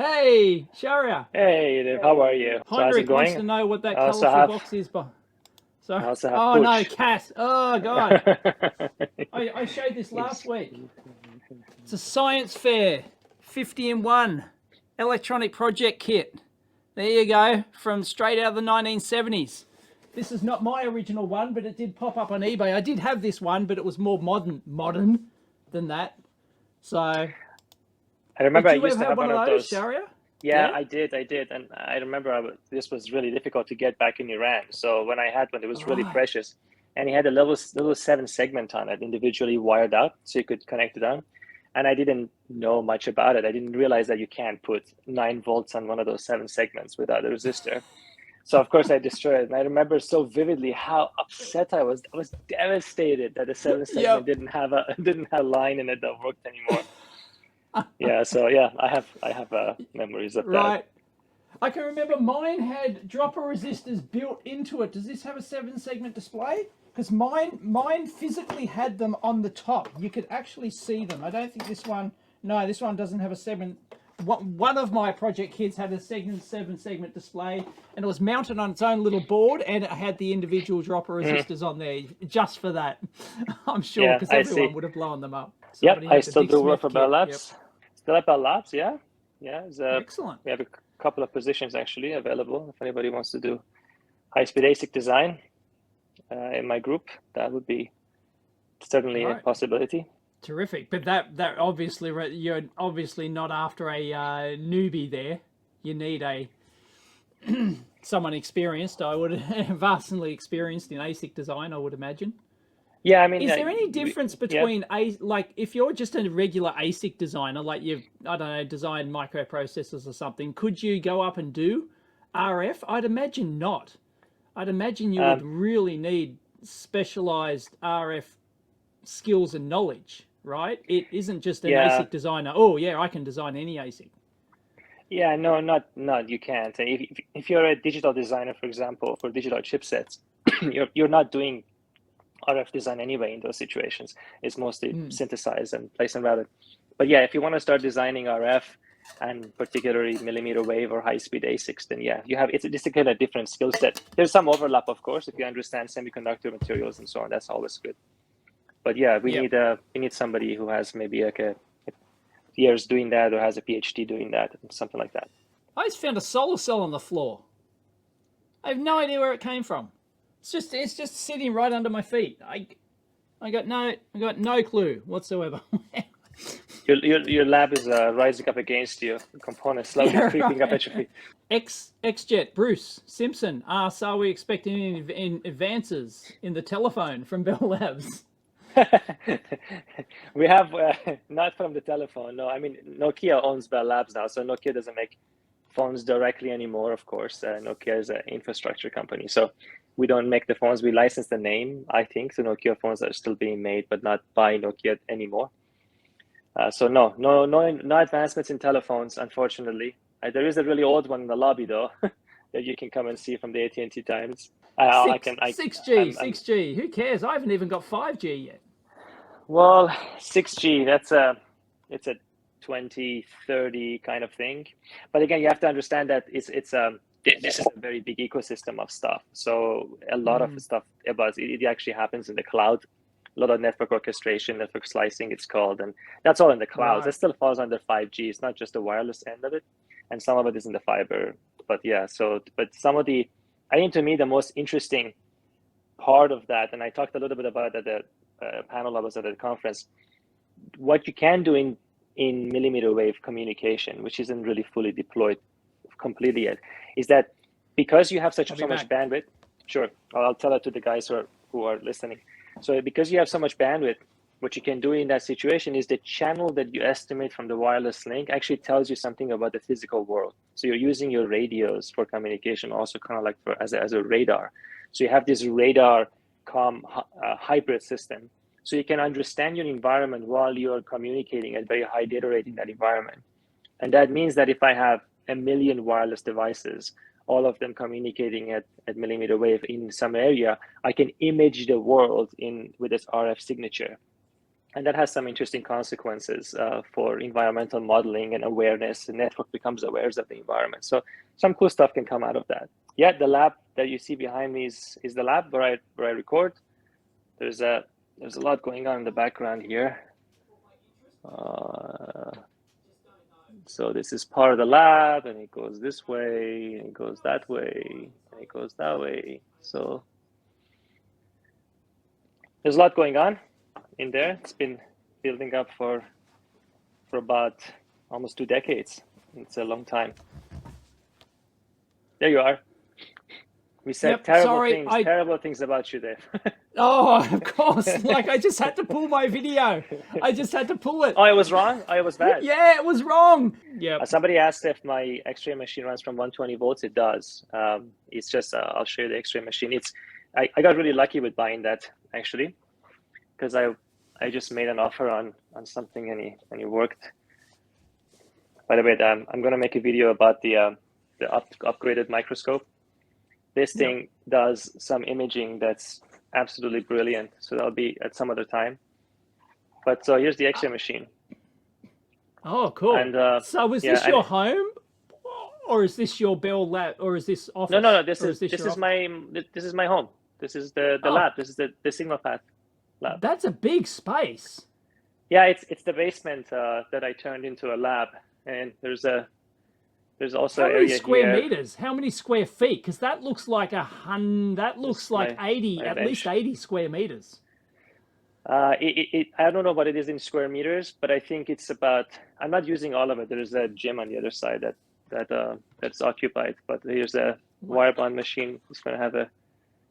Hey, Shahriar. Hey, Dave, how are you? So how's it Heinrich wants to going? know what that I also colourful have box is. I So, also have oh no, Pooch. cat. Oh God. I showed this last He's week. It's a science fair, 50 in 1 electronic project kit. There you go, from straight out of the 1970s. This is not my original one, but it did pop up on eBay. I did have this one, but it was more modern than that. So, I remember did I you used ever to have have one one of of those, those. Shahriar? Yeah, Yeah. I did, and I remember this was really difficult to get back in Iran. So when I had one, it was really Right. precious, and he had a little 7 segment on it, individually wired out, so you could connect it on. And I didn't know much about it. I didn't realize that you can't put 9 volts on one of those 7 segments without a resistor. So of course I destroyed it. And I remember so vividly how upset I was. I was devastated that the 7 segment Yep. didn't have a line in it that worked anymore. Yeah, so yeah, I have memories of that. Right. I can remember mine had dropper resistors built into it. Does this have a 7 segment display? Because mine physically had them on the top. You could actually see them. I don't think this one. No, this one doesn't have a 7. One of my project kits had a 7 segment display, and it was mounted on its own little board, and it had the individual dropper Mm, resistors on there just for that. I'm sure, yeah, because I everyone see. would have blown them up. Yep, Somebody I had the still Dick do work Smith for Bell kit. Yep. Labs. Still at Bell Labs, yeah. Yeah, Excellent. we have a couple of positions actually available if anybody wants to do high-speed ASIC design in my group. That would be certainly a Right. possibility. Terrific, but that obviously you're obviously not after a newbie there. You need a someone experienced. I would vastly experienced in ASIC design. I would imagine. Yeah, I mean, Is there any difference yeah. between like if you're just a regular ASIC designer, like you've I don't know designed microprocessors or something? Could you go up and do RF? I'd imagine not. I'd imagine you would Um, really need specialized RF skills and knowledge, right? It isn't just an yeah, ASIC designer. Oh yeah, I can design any ASIC. yeah. No, not you can't. If you're a digital designer, for example, for digital chipsets, you're not doing RF design anyway in those situations. It's mostly synthesized and place and routed. But yeah, if you want to start designing RF and particularly millimeter wave or high speed ASICs, then yeah, it's a kind of different skill set. There's some overlap, of course, if you understand semiconductor materials and so on. That's always good. But yeah, Yep. we need somebody who has maybe like a years doing that or has a PhD doing that, something like that. I just found a solar cell on the floor. I have no idea where it came from. It's just sitting right under my feet. I got no clue whatsoever. Your lab is rising up against you. Components slowly Yeah, creeping up right. at your feet. XJet Bruce Simpson asks, "Are we expecting any advances in the telephone from Bell Labs?" We have not from the telephone. No, I mean Nokia owns Bell Labs now, so Nokia doesn't make phones directly anymore. Of course, Nokia is an infrastructure company, so we don't make the phones. We license the name, I think. So Nokia phones are still being made, but not by Nokia anymore. So no advancements in telephones, unfortunately. There is a really old one in the lobby though that you can come and see from the AT&T times. I Six can six G I'm 6G. Who cares? I haven't even got 5G yet. well 6G. It's a 2030 kind of thing. But again, you have to understand that this is a very big ecosystem of stuff. So a lot of stuff about it actually happens in the cloud. A lot of network orchestration, network slicing, it's called, and that's all in the clouds. That Right. still falls under 5G. It's not just the wireless end of it, and some of it is in the fiber. But yeah, but some of I think to me the most interesting part of that, and I talked a little bit about at the panel I was at the conference, what you can do in millimeter wave communication, which isn't really fully deployed completely yet, is that because you have I'll be so much back. bandwidth. Sure, I'll tell it to the guys who are listening. So because you have so much bandwidth, what you can do in that situation is the channel that you estimate from the wireless link actually tells you something about the physical world. So you're using your radios for communication, also kind of like as a radar. So you have this radar hybrid system. So you can understand your environment while you're communicating at very high data rate in that environment. And that means that if I have a million wireless devices, all of them communicating at millimeter wave in some area, I can image the world with this RF signature. And that has some interesting consequences for environmental modeling and awareness. The network becomes aware of the environment. So some cool stuff can come out of that. Yeah, the lab that you see behind me is the lab where I record. There's a lot going on in the background here. So this is part of the lab, and it goes this way, and it goes that way, and it goes that way. So there's a lot going on in there. It's been building up for about almost 2 decades. It's a long time. There you are. We said Yep, terrible sorry, things, terrible things about you, Dave. Oh, of course. Like, I just had to pull my video. I just had to pull it. Oh, it was wrong? Oh, it was bad? Yeah, it was wrong. Yeah. Somebody asked if my X-ray machine runs from 120 volts. It does. It's just, I'll show you the X-ray machine. I got really lucky with buying that, actually, because I just made an offer on something and it worked. By the way, I'm going to make a video about the upgraded microscope. This thing does some imaging that's absolutely brilliant. So that'll be at some other time. But so here's the X-ray machine. Oh, cool. And so is this your home, or is this your Bell lab, or is this office? No. This is my home. This is the lab. This is the signal path lab. That's a big space. Yeah, it's the basement that I turned into a lab, and there's also how many area square here. meters? How many square feet? Because that looks like that looks like 80, at least 80 square meters. I don't know what it is in square meters, but I think it's about. I'm not using all of it. There's a gym on the other side that's occupied. But here's a wire bond machine. It's going to have a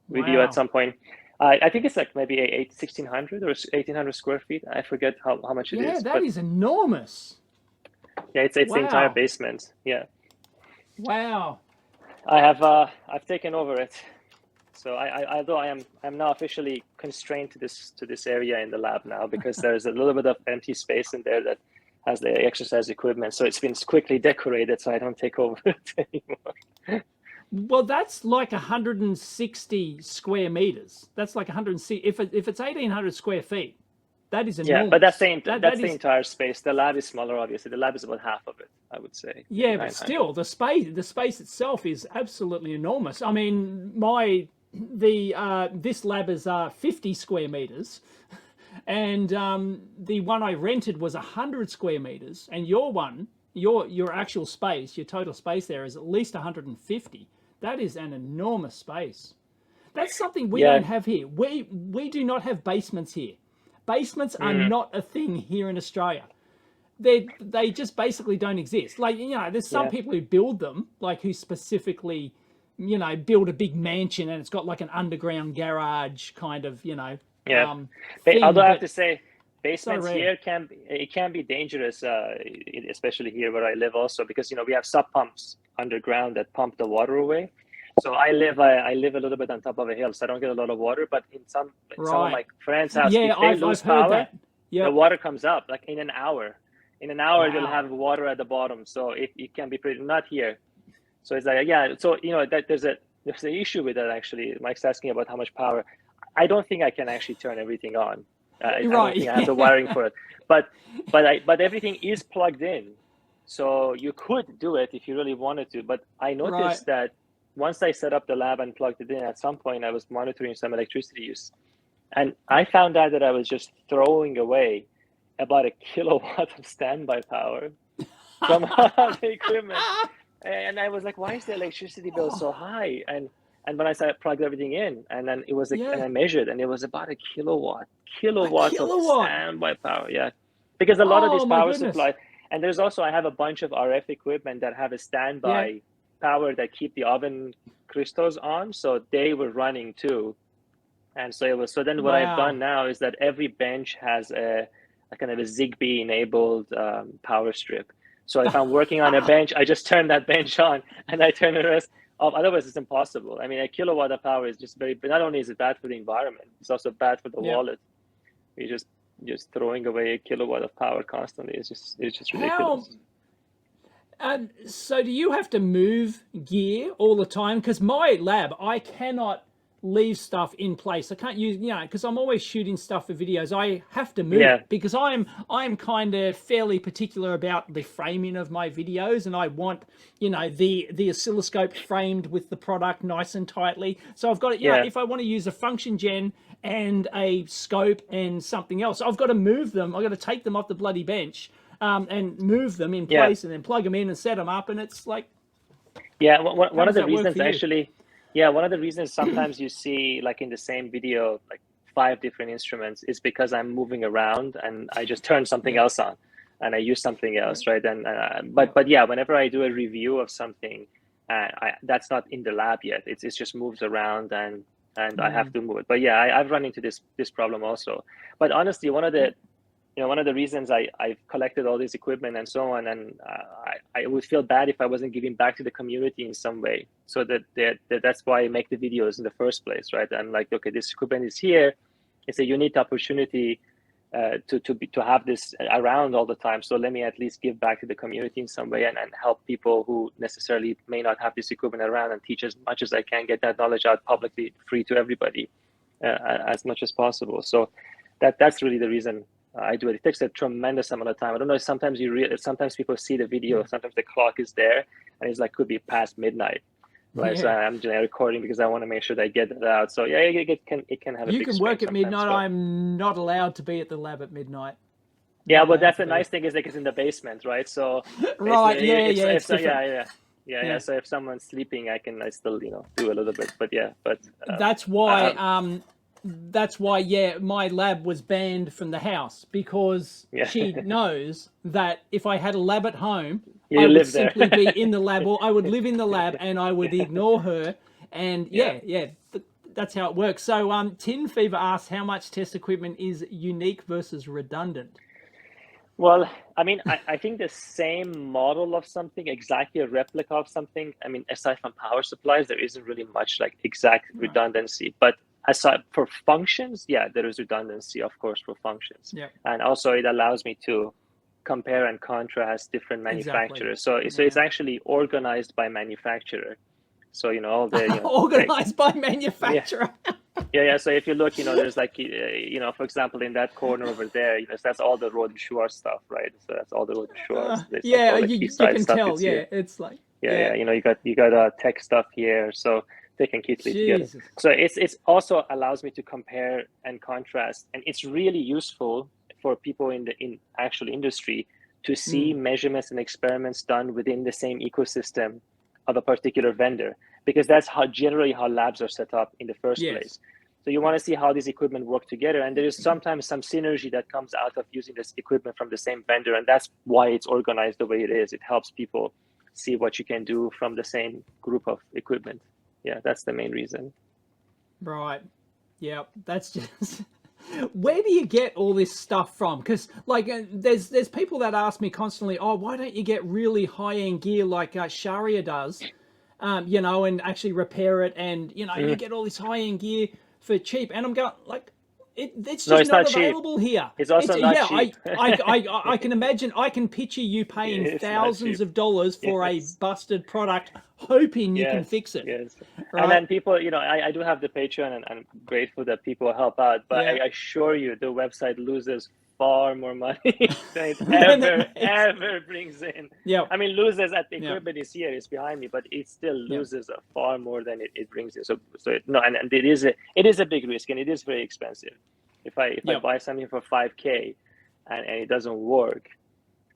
video at some point. I think it's like maybe 1,600 or 1,800 square feet. I forget how much it is. Yeah, that is enormous. Yeah, it's the entire basement. Yeah. Wow. I've taken over it. So although I'm now officially constrained to this area in the lab now, because there's a little bit of empty space in there that has the exercise equipment. So it's been quickly decorated so I don't take over it anymore. Well, that's like 160 square meters. That's like 160. If it's 1,800 square feet, that is enormous. Yeah, but that's the entire space. The lab is smaller, obviously. The lab is about half of it, I would say. Yeah, but still, the space itself is absolutely enormous. I mean, this lab is 50 square meters, and the one I rented was 100 square meters, and your actual space, your total space there is at least 150. That is an enormous space. That's something we don't have here. We do not have basements here. Basements are not a thing here in Australia. They just basically don't exist. Like, there's some people who build them, like who specifically, build a big mansion and it's got like an underground garage kind of, thing, although I have to say, basements here can be dangerous, especially here where I live also, because we have sub pumps underground that pump the water away. So I live a little bit on top of a hill, so I don't get a lot of water. But in some of my friends' house, if they lose power, the water comes up like in an hour. In an hour, they'll have water at the bottom, so it can be pretty. Not here, so it's like So that there's an issue with that actually. Mike's asking about how much power. I don't think I can actually turn everything on. I don't think I have the wiring for it. But everything is plugged in, so you could do it if you really wanted to. But I noticed that once I set up the lab and plugged it in, at some point I was monitoring some electricity use, and I found out that I was just throwing away about 1 kilowatt of standby power from all the equipment. And I was like, why is the electricity bill so high? And when I plugged everything in, and then it was and I measured, and it was about 1 kilowatt of standby power. Yeah, because a lot of these power supply, and there's also, I have a bunch of RF equipment that have a standby power that keep the oven crystals on, so they were running too. And so it was. So then what I've done now is that every bench has a kind of a Zigbee enabled power strip. So if I'm working on a bench, I just turn that bench on and I turn the rest off. Otherwise, it's impossible. I mean, 1 kilowatt of power is just not only is it bad for the environment, it's also bad for the wallet. You're just throwing away 1 kilowatt of power constantly. It's just ridiculous. So do you have to move gear all the time? Because my lab, I cannot leave stuff in place. I can't use, because I'm always shooting stuff for videos. I have to move Yeah. it because I'm kind of fairly particular about the framing of my videos, and I want, the oscilloscope framed with the product nice and tightly. So I've got it. Yeah. If I want to use a function gen and a scope and something else, I've got to move them. I've got to take them off the bloody bench and move them in place, and then plug them in and set them up. And it's like, yeah, one of the that work reasons for you? actually, yeah, one of the reasons sometimes you see like in the same video, like 5 different instruments is because I'm moving around and I just turn something else on and I use something else, right? And but yeah, whenever I do a review of something, that's not in the lab yet. It's just moves around and I have to move it. But yeah, I've run into this problem also. But honestly, one of the reasons I've collected all this equipment and so on, and I would feel bad if I wasn't giving back to the community in some way. So that's why I make the videos in the first place, right? I'm like, okay, this equipment is here. It's a unique opportunity to have this around all the time. So let me at least give back to the community in some way and help people who necessarily may not have this equipment around and teach as much as I can, get that knowledge out publicly, free to everybody as much as possible. So that's really the reason I do it. It takes a tremendous amount of time. I don't know. Sometimes sometimes people see the video. Sometimes the clock is there, and it's like could be past midnight. Right. So I'm just recording because I want to make sure that I get it out. So yeah, it can have a big you can work at midnight. But I'm not allowed to be at the lab at midnight. Yeah, but that's the nice thing is like it's in the basement, right? So right. Yeah. So if someone's sleeping, I still do a little bit. But yeah, that's why my lab was banned from the house because she knows that if I had a lab at home, I would simply be in the lab, or I would live in the lab and I would ignore her. And that's how it works. So Tin Fever asks, how much test equipment is unique versus redundant? Well, I mean, I think the same model of something, exactly a replica of something. I mean, aside from power supplies, there isn't really much like exact redundancy. But aside for functions, there is redundancy, of course, for functions. Yeah. And also it allows me to compare and contrast different manufacturers. Exactly. So it's actually organized by manufacturer. So, all the organized by manufacturer. Yeah. So if you look, there's like, for example, in that corner over there, that's all the Roden Shore stuff, right? So that's all the Roden Shores. You can tell. It's like you got tech stuff here, so they can keep it together. So it's also allows me to compare and contrast, and it's really useful for people in actual industry to see measurements and experiments done within the same ecosystem of a particular vendor, because that's generally how labs are set up in the first place. So you want to see how these equipment work together, and there is sometimes some synergy that comes out of using this equipment from the same vendor, and that's why it's organized the way it is. It helps people see what you can do from the same group of equipment. Yeah, that's the main reason. Right. Yeah, that's just... Where do you get all this stuff from? Because like there's people that ask me constantly, oh, why don't you get really high-end gear like Shahriar does, and actually repair it, and you get all this high-end gear for cheap. And I'm going like, it's just not available here. It's also not cheap. I can imagine. I can picture you paying thousands of dollars for a busted product, hoping you can fix it. Yes. Right? And then people, I do have the Patreon, and I'm grateful that people help out. But I assure you, the website loses far more money than it ever brings in. Yeah. I mean, loses at the equipment is here, it's behind me, but it still loses far more than it brings in. So and it is a big risk, and it is very expensive. If I buy something for $5K and it doesn't work,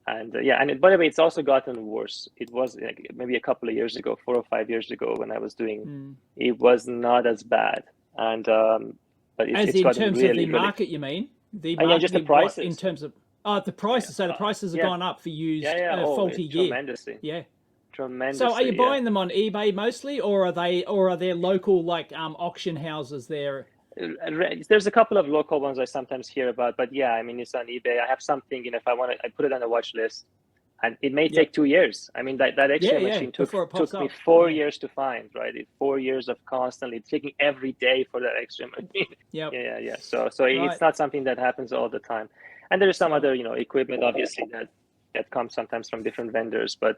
and by the way, it's also gotten worse. It was like maybe a couple of years ago, 4 or 5 years ago, when I was doing, it was not as bad. And but it's in gotten terms really, of the market, you mean? The market, just the prices. In terms of the prices. So the prices have gone up for used faulty gear. Tremendously. Yeah. Tremendously. So are you buying them on eBay mostly, or are there local like auction houses there? There's a couple of local ones I sometimes hear about, but I mean, it's on eBay. I have something, if I want to, I put it on the watch list, and it may take 2 years. I mean, that X-ray machine took me 4 years to find, right? 4 years of constantly taking every day for that X-ray machine. Yeah. So it's not something that happens all the time. And there's some other, equipment, obviously, that comes sometimes from different vendors. But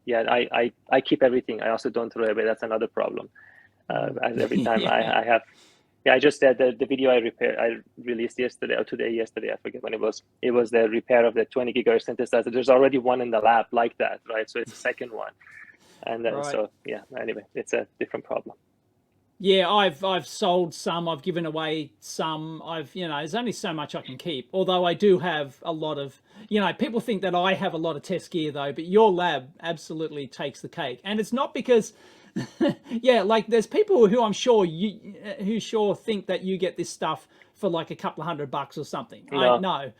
I keep everything. I also don't throw away. That's another problem. as every time Yeah. I have. Yeah, I just said the video I released yesterday or yesterday, I forget when it was. It was the repair of the 20 gigahertz synthesizer. There's already one in the lab like that, right? So it's a second one. And Right. so, yeah, anyway, it's a different problem. Yeah, I've sold some, I've given away some. There's only so much I can keep. Although I do have a lot of, people think that I have a lot of test gear though, but your lab absolutely takes the cake. And it's not because yeah, like there's people who I'm sure who sure think that you get this stuff for like a couple of $100 or something. No,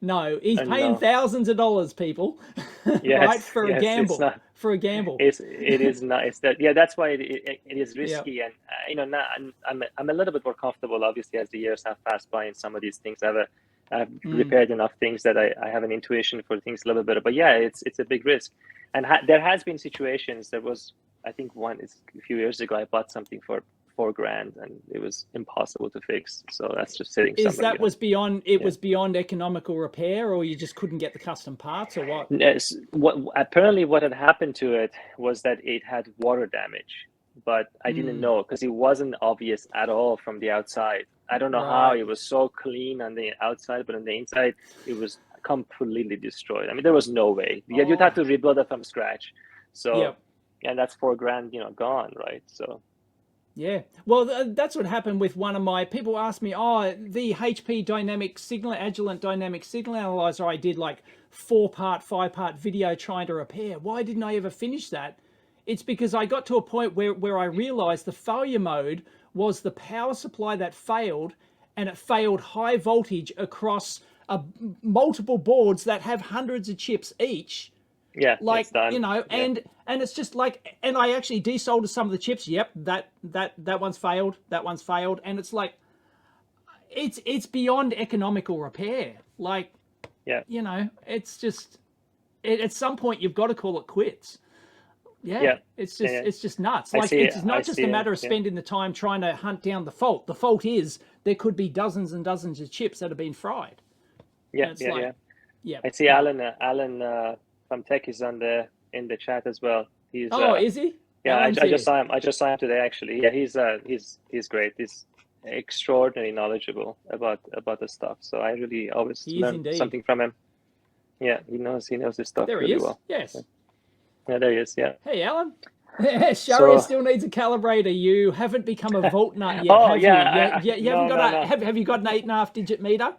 No. He's paying no. thousands of dollars, people, right? Yes, For a yes, it's gamble. not. For a gamble. It is not. It's that. Yeah, that's why it is Yeah. risky, and now I'm a little bit more comfortable, obviously, as the years have passed by in some of these things. I've repaired enough things that I have an intuition for things a little bit. But yeah, it's a big risk, and there has been situations. There was, I think, a few years ago, I bought something for $4,000 and it was impossible to fix. So that's just sitting Is somewhere. that was beyond was beyond economical repair, or you just couldn't get the custom parts, or what? Yes, apparently what had happened to it was that it had water damage, but I didn't know because it wasn't obvious at all from the outside. I don't know how Right. it was so clean on the outside, but on the inside it was completely destroyed. I mean, there was no way. You'd have to rebuild it from scratch. So, Yep. and that's $4,000, gone, right? So. Yeah. Well, that's what happened with one of my people asked me, the HP Agilent dynamic signal analyzer I did like 5-part video trying to repair. Why didn't I ever finish that? It's because I got to a point where I realized the failure mode was the power supply that failed, and it failed high voltage across multiple boards that have hundreds of chips each. Yeah, Like, it's done. and it's just like, and I actually desoldered some of the chips. Yep, that one's failed. That one's failed. And it's like, it's beyond economical repair. Like, Yeah. it's just, at some point you've got to call it quits. Yeah. It's just, it's just nuts. Like, it's not just a matter of spending the time trying to hunt down the fault. The fault is there could be dozens and dozens of chips that have been fried. Yeah, Yeah. I see Alan from Tech is in the chat as well. He's is he? Yeah, I just saw him. I just saw him today, actually. Yeah, he's great. He's extraordinarily knowledgeable about the stuff. So I really always learn something from him. Yeah, he knows his stuff really well. Yes. Yeah, there he is. Yeah. Hey, Alan. Shahriar still needs a calibrator. You haven't become a volt nut yet, have you? You haven't got have you got an 8.5 digit meter?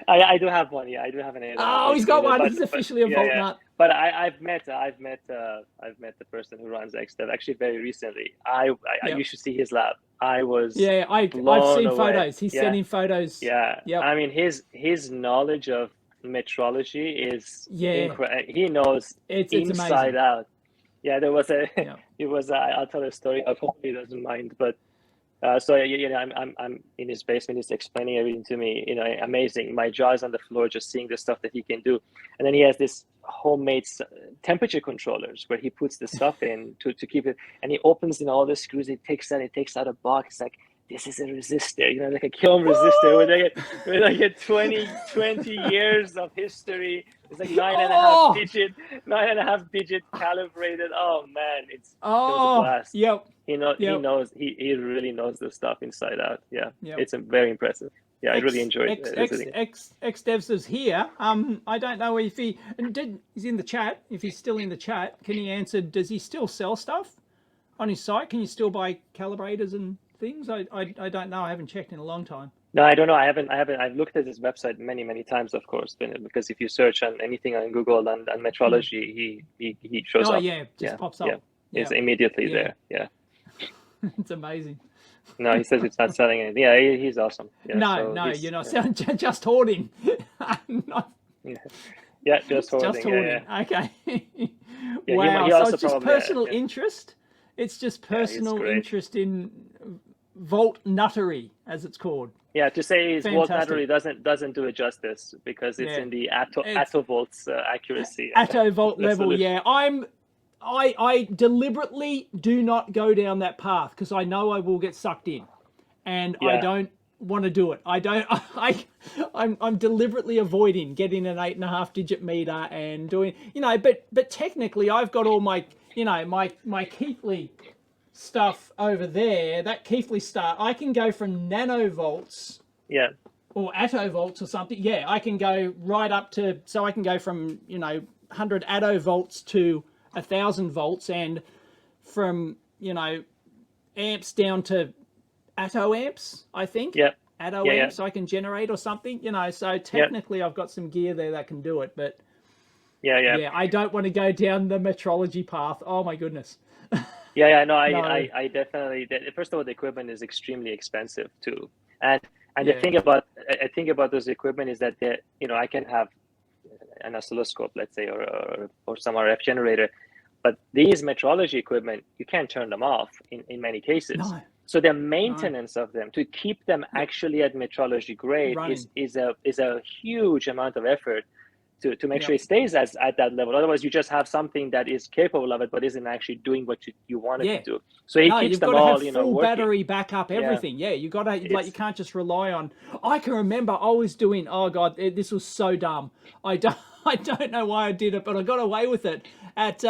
I do have one. Yeah, I do have an 8.5. Oh, he's got one. He's officially a volt nut. But I've met the person who runs XDev actually very recently. You should see his lab. I've seen photos. He's sending photos. Yeah. Yep. I mean, his knowledge of metrology is incredible. He knows it's inside out. Yeah, there was I'll tell a story. I hope he doesn't mind, but so I'm in his basement. He's explaining everything to me. Amazing. My jaw is on the floor just seeing the stuff that he can do. And then he has this homemade temperature controllers where he puts the stuff in to keep it. And he opens all the screws. He takes out a box. Like, this is a resistor, like a kiln resistor with like a 20 years of history. It's like 9.5 digit calibrated. Oh man, it was a blast. Yep. He knows, he really knows the stuff inside out. Yeah. Yep. It's very impressive. Yeah, I really enjoyed visiting. XDev says here, I don't know if he's in the chat. If he's still in the chat, can he answer, does he still sell stuff on his site? Can you still buy calibrators and things? I don't know. I haven't checked in a long time. No, I don't know. I haven't. I've looked at his website many times, of course, because if you search on anything on Google and metrology, he shows up. Oh yeah, just pops up. Yeah, it's immediately there. Yeah, it's amazing. No, he says it's not selling anything. Yeah, he's awesome. Yeah, no, you're not selling. Just hoarding. Yeah, just hoarding. Just hoarding. Yeah. Okay. Yeah, wow. So it's just personal interest. It's just personal interest in volt nuttery, as it's called. Yeah, to say his volt nuttery doesn't do it justice, because it's in the attovolts accuracy. Attovolt level, yeah. I deliberately do not go down that path because I know I will get sucked in, and I don't want to do it. I'm deliberately avoiding getting an 8.5 digit meter and doing, but technically I've got all my, my Keithley stuff over there, that Keithley stuff, I can go from nanovolts or attovolts or something. Yeah, I can go right up to, so I can go from, 100 attovolts to 1,000 volts, and from, amps down to attoamps, I think. Yeah. Attoamps I can generate or something, so technically I've got some gear there that can do it, but yeah, I don't want to go down the metrology path. Oh my goodness. No, I definitely, first of all, the equipment is extremely expensive too. And the thing about those equipment is that I can have an oscilloscope, let's say, or some RF generator, but these metrology equipment, you can't turn them off in many cases. No. So the maintenance of them, to keep them actually at metrology grade, is a huge amount of effort to make sure it stays at that level. Otherwise, you just have something that is capable of it, but isn't actually doing what you want it to do. So he keeps them all, full working. Battery backup, everything. Yeah, you got to, you can't just rely on. I can remember I was doing. Oh God, this was so dumb. I don't know why I did it, but I got away with it. At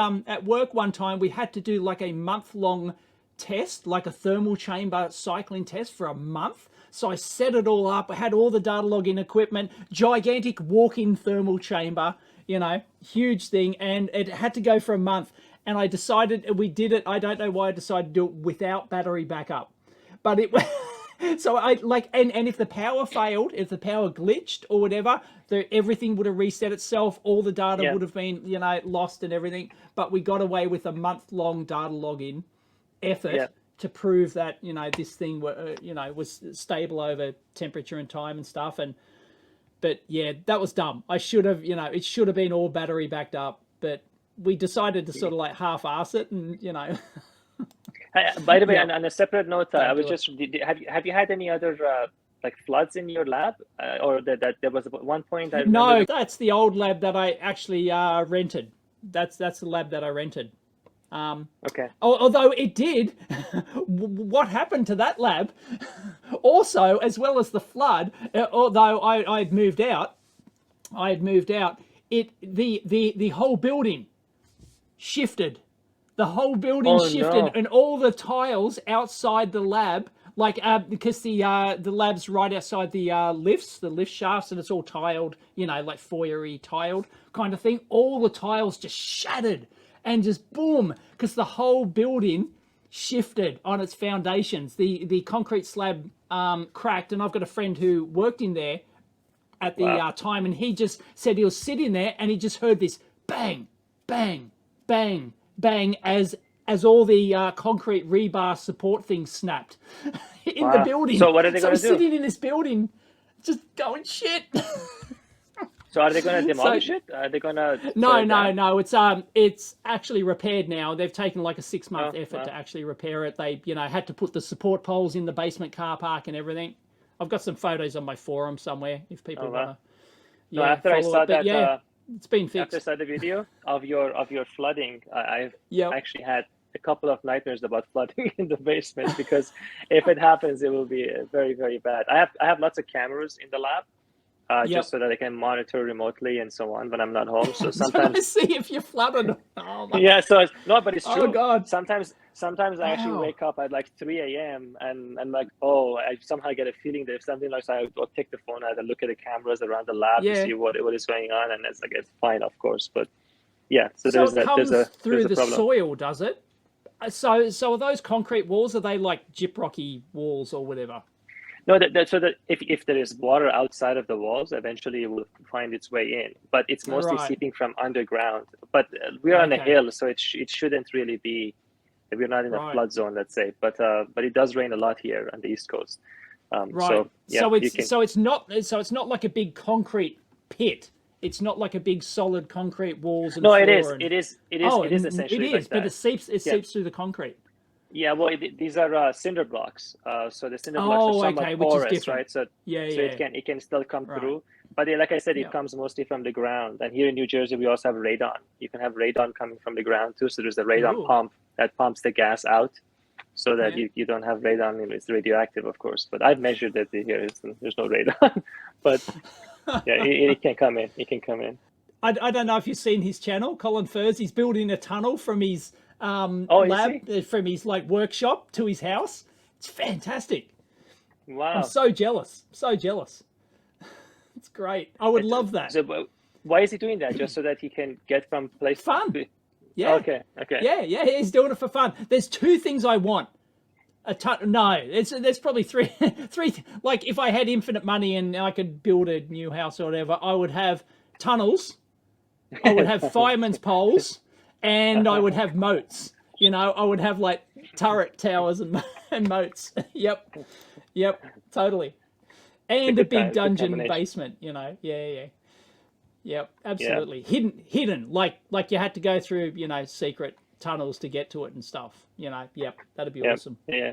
work one time, we had to do like a month-long test, like a thermal chamber cycling test for a month. So I set it all up. I had all the data logging equipment, gigantic walk-in thermal chamber, huge thing. And it had to go for a month. And I decided, we did it. I don't know why I decided to do it without battery backup. But it, so and if the power failed, if the power glitched or whatever, everything would have reset itself. All the data would have been, lost and everything. But we got away with a month-long data login effort to prove that this thing was stable over temperature and time and stuff. But yeah, that was dumb. I should have it should have been all battery backed up, but we decided to sort of like half-ass it, and By the way, on a separate note, I was just have you had any other like floods in your lab, or that there was at one point? No, that's the old lab that I actually rented. That's the lab that I rented. Okay. Although it did, what happened to that lab? Also, as well as the flood, although I had moved out, the whole building shifted. The whole building shifted, and all the tiles outside the lab, because the lab's right outside the lift shafts, and it's all tiled, like foyer-y tiled kind of thing. All the tiles just shattered. And just boom, because the whole building shifted on its foundations. The concrete slab cracked, and I've got a friend who worked in there at the time, and he just said he was sitting there and he just heard this bang, bang, bang, bang as all the concrete rebar support things snapped in the building. So what are they going to do? So sitting in this building, just going shit. So are they going to demolish it? Are they going to? No. It's actually repaired now. They've taken like a 6-month effort to actually repair it. They, had to put the support poles in the basement car park and everything. I've got some photos on my forum somewhere if people want to. No, after I saw that, it's been fixed. After I saw the video of your flooding, I've actually had a couple of nightmares about flooding in the basement, because if it happens, it will be very, very bad. I have lots of cameras in the lab. Just so that I can monitor remotely and so on when I'm not home. So sometimes to see if you're flooded. But it's true. Oh God. Sometimes I actually wake up at like 3 a.m. and I'm like, I somehow get a feeling that if something like that, I'll take the phone out and look at the cameras around the lab to see what is going on, and it's like, it's fine, of course, but so it comes through the soil, does it? So are those concrete walls? Are they like gyprocky walls or whatever? No, so that if there is water outside of the walls, eventually it will find its way in. But it's mostly seeping from underground. But we're on a hill, so it shouldn't really be. We're not in a flood zone, let's say. But it does rain a lot here on the East Coast. So it's not like a big concrete pit. It's not like a big solid concrete walls. And it is. It is essentially. It is, but it seeps through the concrete. Yeah, well, these are cinder blocks. So the cinder blocks are somewhat porous, right? So it can still come through. But like I said, it comes mostly from the ground. And here in New Jersey, we also have radon. You can have radon coming from the ground too. So there's a radon pump that pumps the gas out, so that you don't have radon. It's radioactive, of course. But I've measured that here. There's no radon. But it can come in. It can come in. I don't know if you've seen his channel, Colin Furs. He's building a tunnel from his Oh, is lab from his like workshop to his house. It's fantastic. Wow. I'm so jealous. So jealous. It's great. I would love that. So, why is he doing that? Just so that he can get from place Fun. to... Yeah. Okay. Yeah. He's doing it for fun. There's two things I want. A ton. No, there's probably three. Like if I had infinite money and I could build a new house or whatever, I would have tunnels. I would have fireman's poles, and I would have moats. You know, I would have like turret towers and moats. Yep, totally. And a big dungeon basement. You know, yeah. Yep, absolutely. Yeah. Hidden, like you had to go through, you know, secret tunnels to get to it and stuff. You know, yep, that'd be awesome. Yeah.